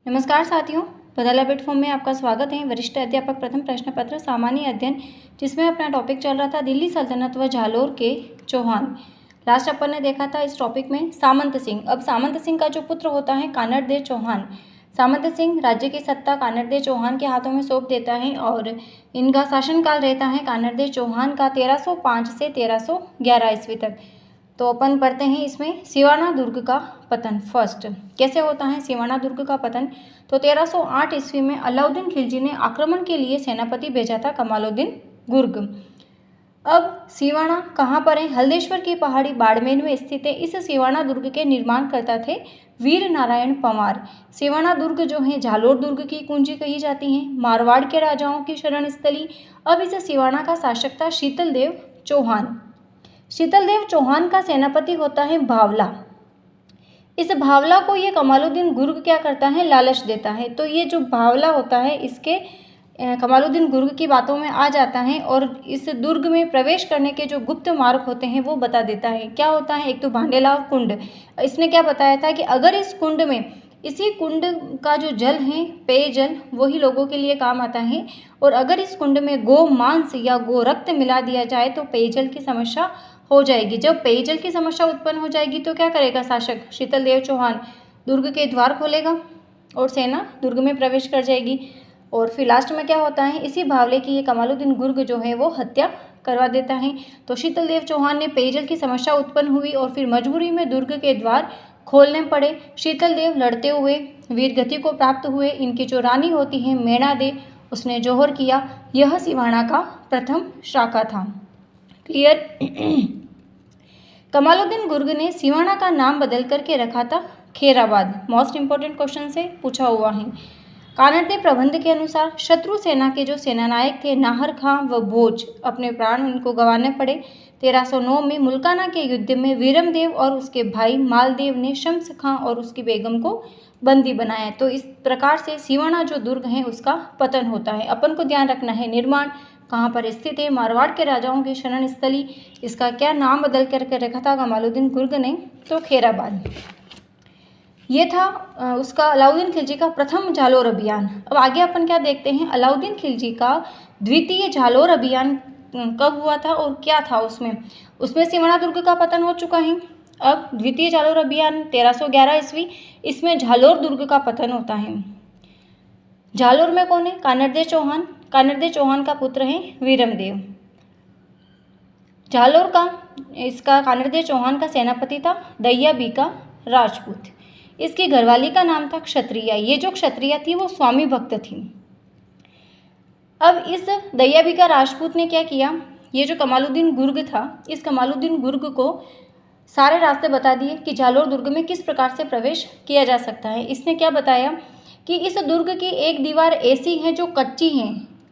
नमस्कार साथियों, बदला प्लेटफॉर्म में आपका स्वागत है। वरिष्ठ अध्यापक प्रथम प्रश्न पत्र सामान्य अध्ययन, जिसमें अपना टॉपिक चल रहा था दिल्ली सल्तनत व जालोर के चौहान। लास्ट अपन ने देखा था इस टॉपिक में सामंत सिंह। अब सामंत सिंह का जो पुत्र होता है कानड़देव चौहान, सामंत सिंह राज्य की सत्ता कानड़देव चौहान के हाथों में सौंप देता है और इनका शासनकाल रहता है कानड़देव चौहान का 1305 से 1311 ईस्वी तक। तो अपन पढ़ते हैं इसमें सिवाना दुर्ग का पतन। फर्स्ट कैसे होता है सिवाना दुर्ग का पतन? तो 1308 ईस्वी में अलाउद्दीन खिलजी ने आक्रमण के लिए सेनापति भेजा था कमालुद्दीन गुर्ग। अब सिवाना कहाँ पर है? हल्देश्वर की पहाड़ी बाड़मेर में स्थित है। इस सिवाना दुर्ग के निर्माण करता थे वीर नारायण पंवार। सिवाना दुर्ग जो है जालोर दुर्ग की कुंजी कही जाती है, मारवाड़ के राजाओं की शरण स्थली। अब इस सिवाना का शासक था शीतलदेव चौहान। शीतलदेव चौहान का सेनापति होता है भावला। इस भावला को ये कमालुद्दीन गुर्ग क्या करता है? लालच देता है। तो ये जो भावला होता है इसके कमालुद्दीन गुर्ग की बातों में आ जाता है और इस दुर्ग में प्रवेश करने के जो गुप्त मार्ग होते हैं वो बता देता है। क्या होता है? एक तो भांडेलाव कुंड। इसने क्या बताया था कि अगर इस कुंड में, इसी कुंड का जो जल है पेयजल, वही लोगों के लिए काम आता है, और अगर इस कुंड में गो मांस या गो रक्त मिला दिया जाए तो पेयजल की समस्या हो जाएगी। जब पेयजल की समस्या उत्पन्न हो जाएगी तो क्या करेगा शासक शीतलदेव चौहान? दुर्ग के द्वार खोलेगा और सेना दुर्ग में प्रवेश कर जाएगी। और फिर लास्ट में क्या होता है? इसी भावले की ये कमालुद्दीन गुर्ग जो है वो हत्या करवा देता है। तो शीतलदेव चौहान ने पेयजल की समस्या उत्पन्न हुई और फिर मजबूरी में दुर्ग के द्वार खोलने पड़े। शीतलदेव लड़ते हुए वीरगति को प्राप्त हुए। इनकी जो रानी होती है मेणा दे, उसने जौहर किया। यह सिवाना का प्रथम शाखा था। क्लियर? कमालुद्दीन गुर्ग ने सिवाना का नाम बदल करके रखा था खेराबाद। मोस्ट इंपॉर्टेंट क्वेश्चन से पूछा हुआ है। कानड़देव प्रबंध के अनुसार शत्रु सेना के जो सेनानायक थे नाहर खां व भोज, अपने प्राण उनको गंवाने पड़े। 1309 में मुल्काना के युद्ध में वीरमदेव और उसके भाई मालदेव ने शम्स खां और उसकी बेगम को बंदी बनाया। तो इस प्रकार से सिवाना जो दुर्ग है उसका पतन होता है। अपन को ध्यान रखना है निर्माण कहाँ पर स्थित है? मारवाड़ के राजाओं की शरण स्थली। इसका क्या नाम बदल करके रखा था कमालुद्दीन गुर्ग ने? तो खेराबाद। ये था उसका अलाउद्दीन खिलजी का प्रथम जालोर अभियान। अब आगे अपन क्या देखते हैं? अलाउद्दीन खिलजी का द्वितीय जालोर अभियान कब हुआ था और क्या था उसमें? उसमें सिवाना दुर्ग का पतन हो चुका है। अब द्वितीय जालोर अभियान 1311 ईस्वी, इसमें जालोर दुर्ग का पतन होता है। जालोर में कौन है? कानड़देव चौहान। कानड़देव चौहान का पुत्र है वीरमदेव। जालोर का इसका कानड़देव चौहान का सेनापति था दैया बीका राजपूत। इसकी घरवाली का नाम था क्षत्रिया। ये जो क्षत्रिया थी वो स्वामी भक्त थी। अब इस दैया बीका राजपूत ने क्या किया? ये जो कमालुद्दीन गुर्ग था, इस कमालुद्दीन गुर्ग को सारे रास्ते बता दिए कि जालोर दुर्ग में किस प्रकार से प्रवेश किया जा सकता है। इसने क्या बताया कि इस दुर्ग की एक दीवार ऐसी है जो कच्ची है,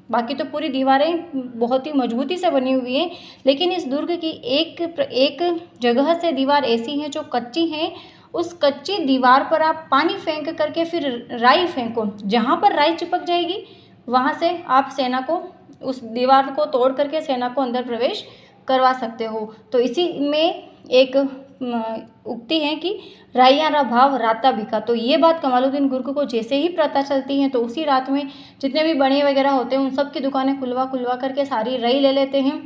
बाकी तो पूरी दीवारें बहुत ही मजबूती से बनी हुई हैं, लेकिन इस दुर्ग की एक जगह से दीवार ऐसी है जो कच्ची है। उस कच्ची दीवार पर आप पानी फेंक करके फिर राई फेंको, जहाँ पर राई चिपक जाएगी वहाँ से आप सेना को, उस दीवार को तोड़ करके सेना को अंदर प्रवेश करवा सकते हो। तो इसी में एक उक्ति है कि राइयारा भाव राता बिका। तो ये बात कमालुद्दीन गुर्ग को जैसे ही पता चलती है तो उसी रात में जितने भी बने वगैरह होते हैं उन सब की दुकानें खुलवा करके सारी राई ले लेते हैं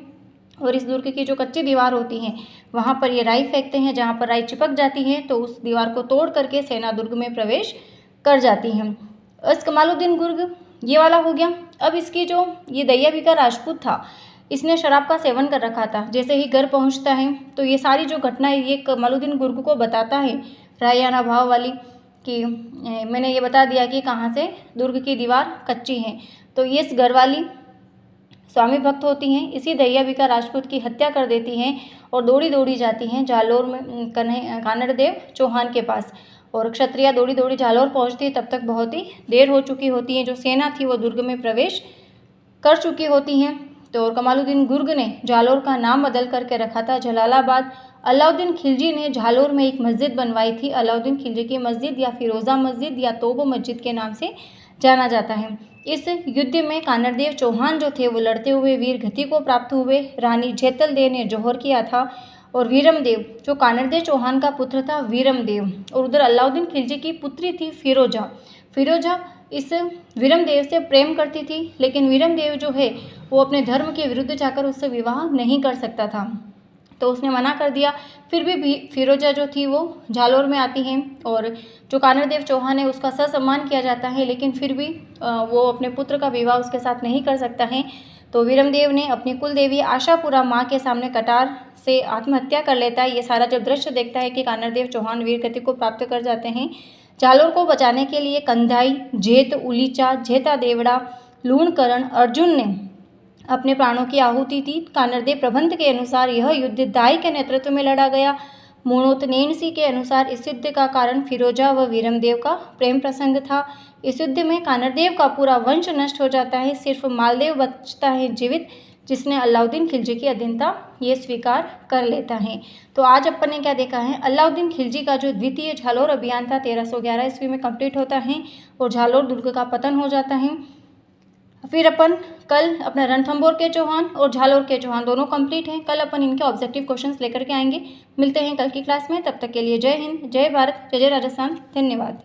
और इस दुर्ग की जो कच्ची दीवार होती है वहाँ पर ये राई फेंकते हैं। जहाँ पर राई चिपक जाती है तो उस दीवार को तोड़ करके सेना दुर्ग में प्रवेश कर जाती है। इस कमालुद्दीन गुर्ग ये वाला हो गया। अब इसकी जो ये दैया बीका राजपूत था, इसने शराब का सेवन कर रखा था। जैसे ही घर पहुंचता है तो ये सारी जो घटना ये कमालुद्दीन गुर्ग को बताता है, रायाना भाव वाली, कि मैंने ये बता दिया कि कहाँ से दुर्ग की दीवार कच्ची है। तो ये इस घरवाली स्वामी भक्त होती हैं, इसी दैया बीका राजपूत की हत्या कर देती हैं और दौड़ी दौड़ी जाती हैं जालोर में कानड़देव चौहान के पास। और क्षत्रिया दौड़ी दौड़ी जालोर पहुंचती है, तब तक बहुत ही देर हो चुकी होती है। जो सेना थी वो दुर्ग में प्रवेश कर चुकी होती हैं। तो कमालुद्दीन गुर्ग ने जालोर का नाम बदल करके रखा था जलालाबाद। अलाउद्दीन खिलजी ने जालोर में एक मस्जिद बनवाई थी। अलाउद्दीन खिलजी की मस्जिद या फिरोज़ा मस्जिद या तोबो मस्जिद के नाम से जाना जाता है। इस युद्ध में कानड़देव चौहान जो थे वो लड़ते हुए वीर गति को प्राप्त हुए। रानी जैतलदेव ने जौहर किया था और वीरमदेव जो कानड़देव चौहान का पुत्र था वीरमदेव, और उधर अलाउद्दीन खिलजी की पुत्री थी फिरोजा। फिरोजा इस वीरमदेव से प्रेम करती थी, लेकिन वीरमदेव जो है वो अपने धर्म के विरुद्ध जाकर उससे विवाह नहीं कर सकता था, तो उसने मना कर दिया। फिर भी फिरोजा जो थी वो जालोर में आती हैं और जो कानरदेव चौहान है उसका ससम्मान किया जाता है, लेकिन फिर भी वो अपने पुत्र का विवाह उसके साथ नहीं कर सकता है। तो वीरमदेव ने अपनी कुल देवी आशापुरा माँ के सामने कटार से आत्महत्या कर लेता है। ये सारा जब दृश्य देखता है कि कानरदेव चौहान वीर गति को प्राप्त कर जाते हैं। जालोर को बचाने के लिए कंधाई, जेत, उलीचा, जेता देवड़ा, लूणकरण, अर्जुन ने अपने प्राणों की आहुति दी। कानरदेव प्रबंध के अनुसार यह युद्ध दाई के नेतृत्व में लड़ा गया। मोनोतनेनसी के अनुसार इस युद्ध का कारण फिरोजा व वीरमदेव का प्रेम प्रसंग था। इस युद्ध में कानरदेव का पूरा वंश नष्ट हो जाता है, सिर्फ मालदेव बचता है जीवित, जिसने अलाउद्दीन खिलजी की अधीनता ये स्वीकार कर लेता है। तो आज अपन ने क्या देखा है, अलाउद्दीन खिलजी का जो द्वितीय झालोर अभियान था 1311 ईस्वी में कंप्लीट होता है और झालोर दुर्ग का पतन हो जाता है। फिर अपन कल अपना रणथंभौर के चौहान और झालोर के चौहान दोनों कंप्लीट हैं। कल अपन इनके ऑब्जेक्टिव क्वेश्चंस लेकर के आएंगे। मिलते हैं कल की क्लास में, तब तक के लिए जय हिंद, जय भारत, जय जय राजस्थान। धन्यवाद।